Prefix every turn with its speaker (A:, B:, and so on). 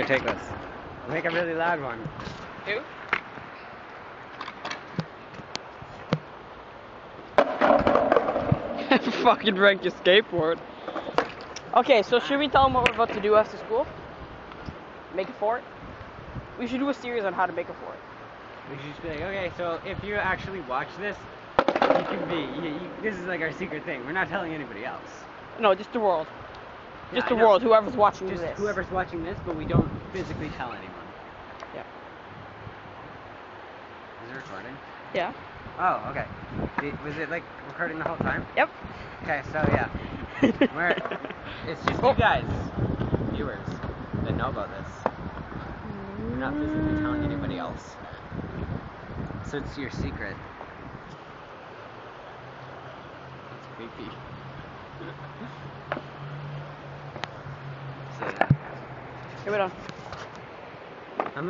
A: Here, take this. Make a really loud one.
B: Who? Fucking wreck your skateboard. Okay, so should we tell them what we're about to do after school? Make a fort? We should do a series on how to make a fort.
A: We should just be like, okay, so if you actually watch this, you can be, this is like our secret thing. We're not telling anybody else.
B: No, just the world. Just
A: Yeah,
B: the world, whoever's watching
A: just
B: this.
A: whoever's watching this, but we don't physically tell anyone.
B: Yeah.
A: Is it recording?
B: Yeah.
A: Oh, okay. Was it like recording the whole time?
B: Yep.
A: Okay, so yeah. It's just you guys, viewers, that know about this. We're not physically telling anybody else. So it's your secret. It's creepy. So yeah.
B: Here we go.
A: I'm